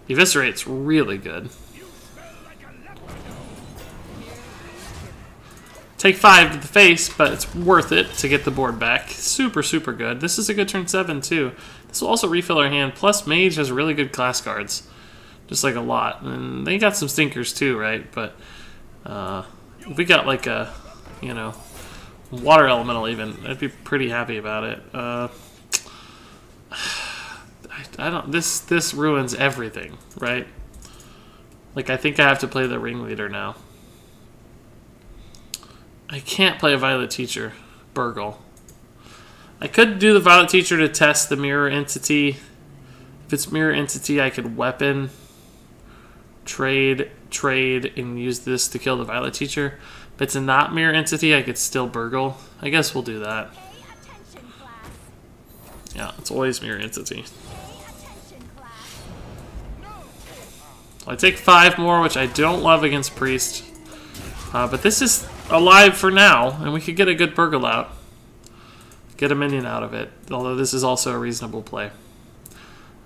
Eviscerate's really good. Take 5 to the face, but it's worth it to get the board back. Super, super good. This is a good turn 7 too. This will also refill our hand. Plus, Mage has really good class cards. Just like a lot. And they got some stinkers too, right? But if we got like a, you know, Water Elemental even, I'd be pretty happy about it. I don't. This ruins everything, right? Like I think I have to play the Ringleader now. I can't play a Violet Teacher, Burgle. I could do the Violet Teacher to test the Mirror Entity. If it's Mirror Entity, I could weapon, trade, and use this to kill the Violet Teacher. If it's a not Mirror Entity, I could still Burgle. I guess we'll do that. Yeah, it's always Mirror Entity. I take 5 more, which I don't love against Priest. But this is alive for now, and we could get a good Burgle out. Get a minion out of it, although this is also a reasonable play.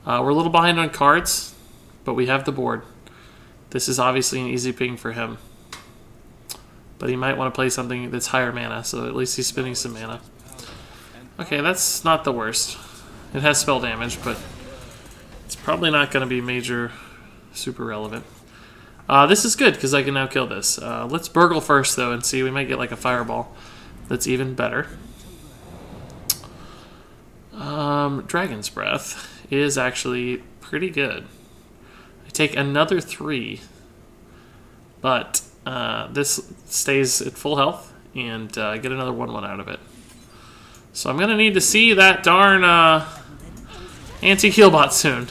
We're a little behind on cards, but we have the board. This is obviously an easy ping for him. But he might want to play something that's higher mana, so at least he's spending some mana. Okay, that's not the worst. It has spell damage, but it's probably not going to be major, super relevant. This is good, because I can now kill this. Let's Burgle first, though, and see. We might get like a Fireball that's even better. Dragon's Breath is actually pretty good. I take another 3, but this stays at full health, and I get another 1/1 out of it. So I'm going to need to see that darn anti-Healbot soon.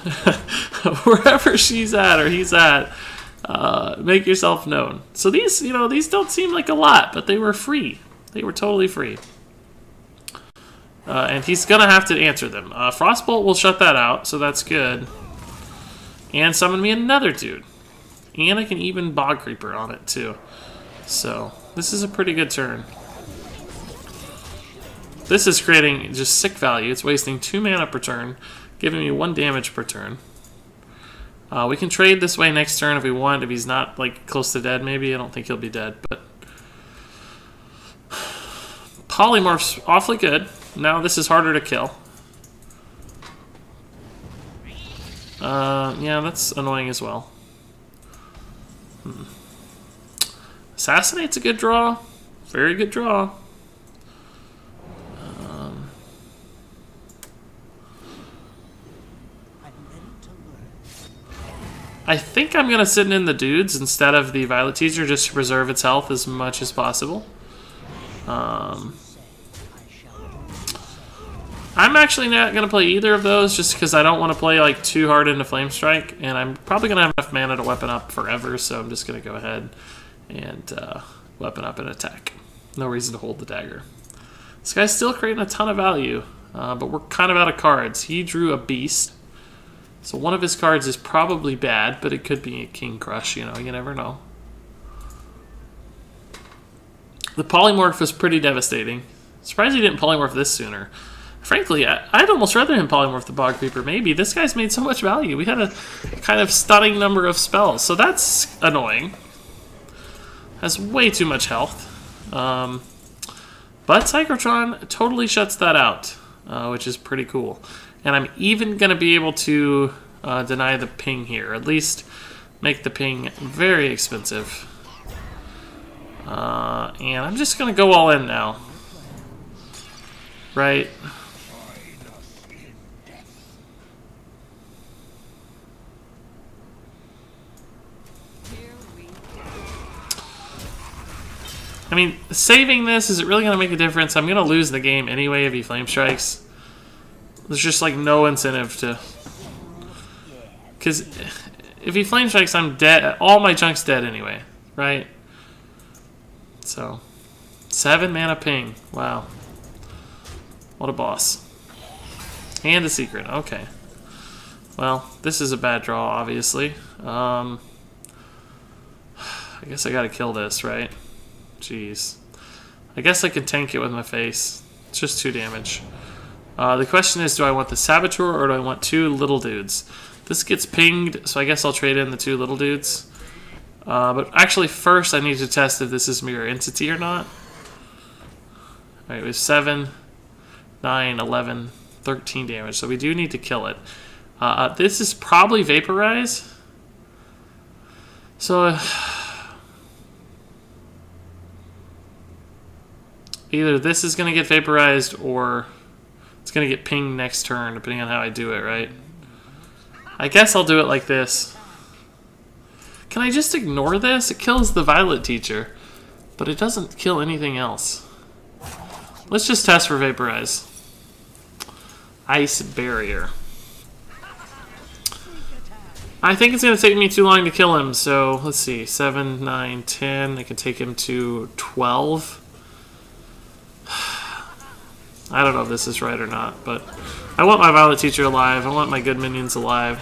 Wherever she's at or he's at. Make yourself known. So these, you know, these don't seem like a lot, but they were free. They were totally free. And he's gonna have to answer them. Frostbolt will shut that out, so that's good. And summon me another dude. And I can even Bog Creeper on it too. So this is a pretty good turn. This is creating just sick value. It's wasting 2 mana per turn, giving me 1 damage per turn. We can trade this way next turn if we want, if he's not like close to dead maybe. I don't think he'll be dead, but Polymorph's awfully good. Now this is harder to kill. Yeah, that's annoying as well. Assassinate's a good draw. Very good draw. I think I'm going to sit in the dudes instead of the Violet Teacher just to preserve its health as much as possible. I'm actually not going to play either of those just because I don't want to play like too hard into Flame Strike, and I'm probably going to have enough mana to weapon up forever, so I'm just going to go ahead and weapon up and attack. No reason to hold the dagger. This guy's still creating a ton of value, but we're kind of out of cards. He drew a Beast. So one of his cards is probably bad, but it could be a King Crush, you know, you never know. The Polymorph is pretty devastating. Surprised he didn't Polymorph this sooner. Frankly, I'd almost rather him Polymorph the Bog Creeper, maybe. This guy's made so much value. We had a kind of stunning number of spells, so that's annoying. Has way too much health. But Psychotron totally shuts that out, which is pretty cool. And I'm even going to be able to deny the ping here. At least make the ping very expensive. And I'm just going to go all in now. Right? I mean, saving this, is it really going to make a difference? I'm going to lose the game anyway if he Flame Strikes. There's just like no incentive to... Because if he Flame Strikes, I'm dead. All my junk's dead anyway, right? So, 7 mana ping. Wow. What a boss. And a secret. Okay. Well, this is a bad draw, obviously. I guess I gotta kill this, right? Jeez. I guess I can tank it with my face. It's just 2 damage. The question is, do I want the Saboteur or do I want 2 little dudes? This gets pinged, so I guess I'll trade in the 2 little dudes. But actually, first I need to test if this is Mirror Entity or not. Alright, we have 7, 9, 11, 13 damage, so we do need to kill it. This is probably Vaporize. So... either this is going to get vaporized or it's going to get pinged next turn, depending on how I do it, right? I guess I'll do it like this. Can I just ignore this? It kills the Violet Teacher, but it doesn't kill anything else. Let's just test for Vaporize. Ice Barrier. I think it's going to take me too long to kill him, so let's see. 7, 9, 10. I can take him to 12. I don't know if this is right or not, but I want my Violet Teacher alive. I want my good minions alive.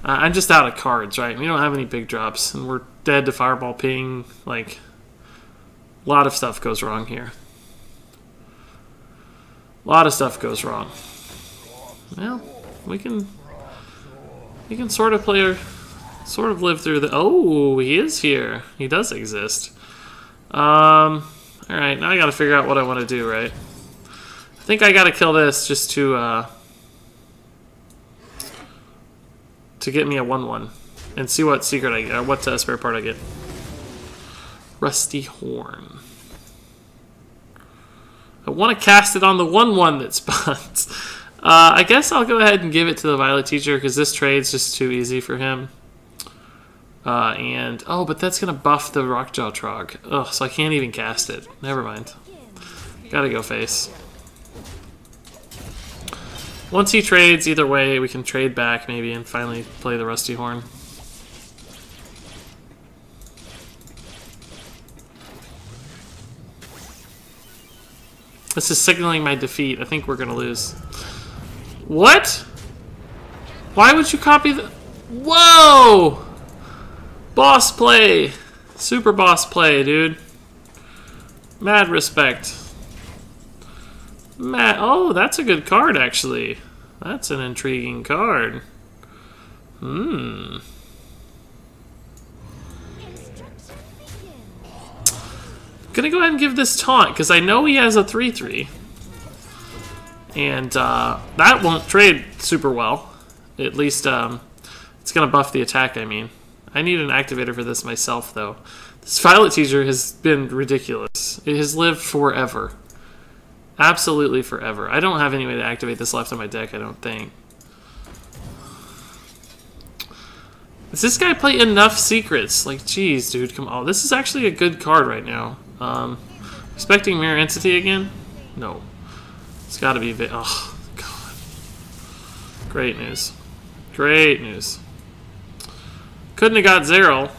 I'm just out of cards, right? We don't have any big drops, and we're dead to Fireball Ping. Like, a lot of stuff goes wrong here. A lot of stuff goes wrong. Well, we can sort of live through the... Oh, he is here. He does exist. Alright, now I gotta figure out what I want to do, right? I think I gotta kill this just to get me a 1/1 and see what secret I get, or what spare part I get. Rusty Horn. I want to cast it on the 1/1 that spawns. I guess I'll go ahead and give it to the Violet Teacher because this trade's just too easy for him. Oh, but that's gonna buff the Rockjaw Trog. Ugh, so I can't even cast it. Never mind. Gotta go face. Once he trades, either way, we can trade back maybe and finally play the Rusty Horn. This is signaling my defeat. I think we're gonna lose. What? Why would you copy the... Whoa! Boss play! Super boss play, dude. Mad respect. Oh, that's a good card, actually. That's an intriguing card. Gonna go ahead and give this taunt, because I know he has a 3/3. And that won't trade super well. At least it's gonna buff the attack, I mean. I need an activator for this myself, though. This Violet Teacher has been ridiculous. It has lived forever. Absolutely forever. I don't have any way to activate this left on my deck, I don't think. Does this guy play enough secrets? Like, geez, dude, come on. This is actually a good card right now. Expecting Mirror Entity again? No. It's gotta be... Oh, God. Great news. Great news. Couldn't have got Zero.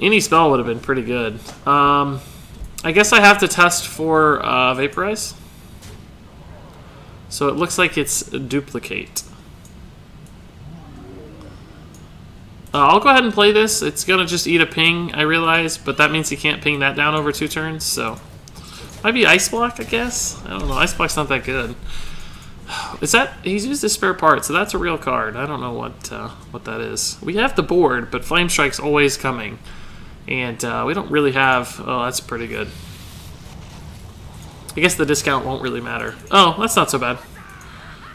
Any spell would have been pretty good. I guess I have to test for Vaporize. So it looks like it's Duplicate. I'll go ahead and play this. It's gonna just eat a ping, I realize, but that means he can't ping that down over 2 turns, so... Might be Ice Block, I guess? I don't know, Ice Block's not that good. Is that... He's used his spare part, so that's a real card. I don't know what that is. We have the board, but Flame Strike's always coming. And we don't really have... Oh, that's pretty good. I guess the discount won't really matter. Oh, that's not so bad.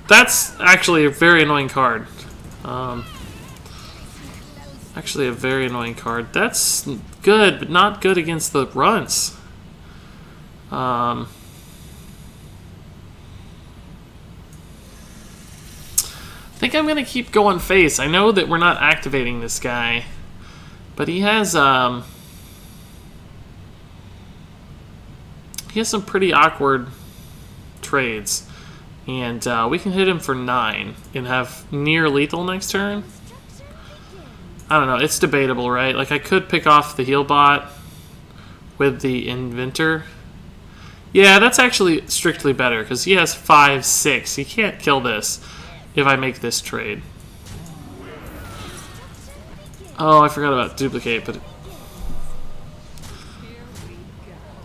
That's actually a very annoying card. Actually a very annoying card. That's good, but not good against the runts. I think I'm going to keep going face. I know that we're not activating this guy. But he has some pretty awkward trades. And we can hit him for 9 and have near lethal next turn. I don't know. It's debatable, right? Like, I could pick off the heal bot with the inventor. Yeah, that's actually strictly better because he has 5, 6. He can't kill this if I make this trade. Oh, I forgot about duplicate, but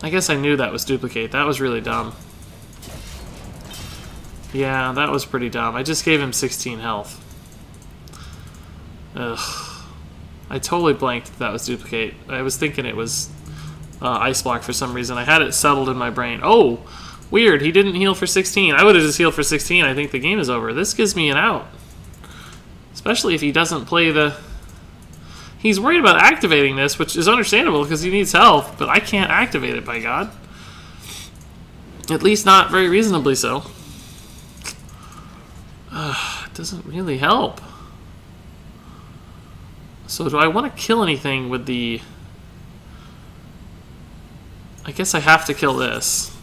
I guess I knew that was duplicate. That was really dumb. Yeah, that was pretty dumb. I just gave him 16 health. Ugh. I totally blanked that was duplicate. I was thinking it was ice block for some reason. I had it settled in my brain. Oh, weird. He didn't heal for 16. I would have just healed for 16. I think the game is over. This gives me an out. Especially if he doesn't play the... He's worried about activating this, which is understandable because he needs health, but I can't activate it, by God. At least not very reasonably so. It doesn't really help. So do I want to kill anything with the... I guess I have to kill this.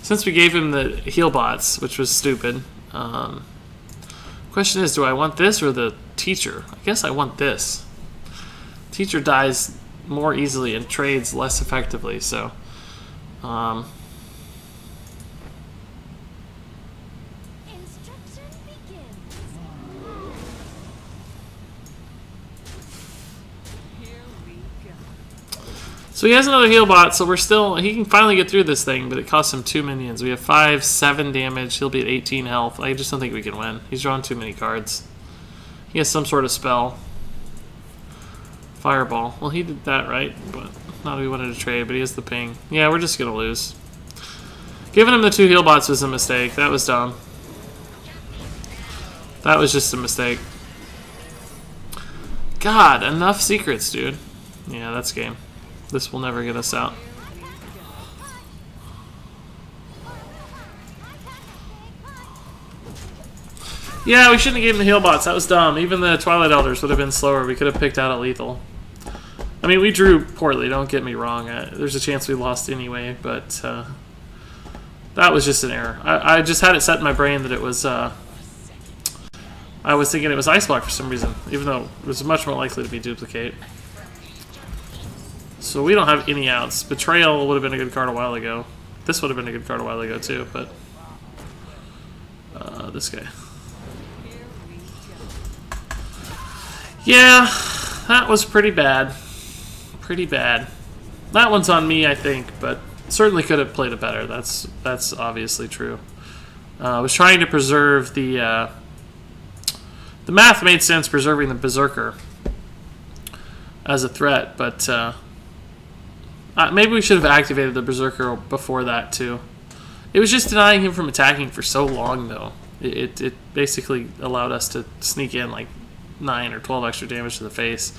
Since we gave him the heal bots, which was stupid. Question is, do I want this or the teacher? I guess I want this. Teacher dies more easily and trades less effectively, so... So he has another heal bot, so we're still... He can finally get through this thing, but it costs him 2 minions. We have 5, 7 damage. He'll be at 18 health. I just don't think we can win. He's drawn too many cards. He has some sort of spell. Fireball. Well, he did that right, but not if he wanted to trade, but he has the ping. Yeah, we're just going to lose. Giving him the 2 heal bots was a mistake. That was dumb. That was just a mistake. God, enough secrets, dude. Yeah, that's game. This will never get us out. Yeah, we shouldn't have given the heal bots. That was dumb. Even the Twilight Elders would have been slower. We could have picked out a lethal. I mean, we drew poorly. Don't get me wrong. There's a chance we lost anyway, but that was just an error. I just had it set in my brain that it was... I was thinking it was Ice Block for some reason, even though it was much more likely to be Duplicate. So we don't have any outs. Betrayal would have been a good card a while ago. This would have been a good card a while ago too, but this guy. Yeah, that was pretty bad. Pretty bad. That one's on me, I think, but certainly could have played it better. That's obviously true. I was trying to preserve the math made sense preserving the Berserker as a threat, but maybe we should have activated the Berserker before that, too. It was just denying him from attacking for so long, though. It basically allowed us to sneak in like 9 or 12 extra damage to the face.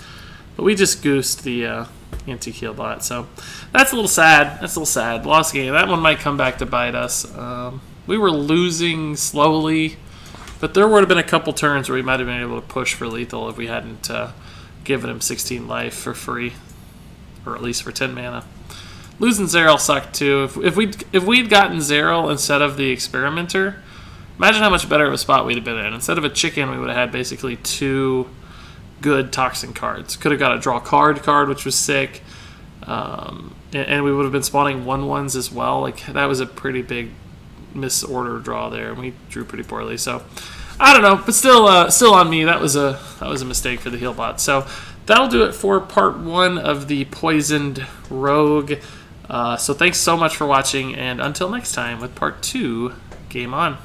But we just goosed the anti-heal bot, so that's a little sad. That's a little sad. Lost game. That one might come back to bite us. We were losing slowly, but there would have been a couple turns where we might have been able to push for lethal if we hadn't given him 16 life for free. Or at least for 10 mana. Losing Zeril sucked too. If we'd gotten Zeril instead of the Experimenter, imagine how much better of a spot we'd have been in. Instead of a chicken, we would have had basically 2 good Toxin cards. Could have got a draw card, which was sick. And we would have been spawning 1/1s as well. Like, that was a pretty big misorder draw there, and we drew pretty poorly. So I don't know, but still on me. That was a mistake for the heal bot. So that'll do it for part 1 of the Poisoned Rogue. So thanks so much for watching, and until next time with part 2, game on.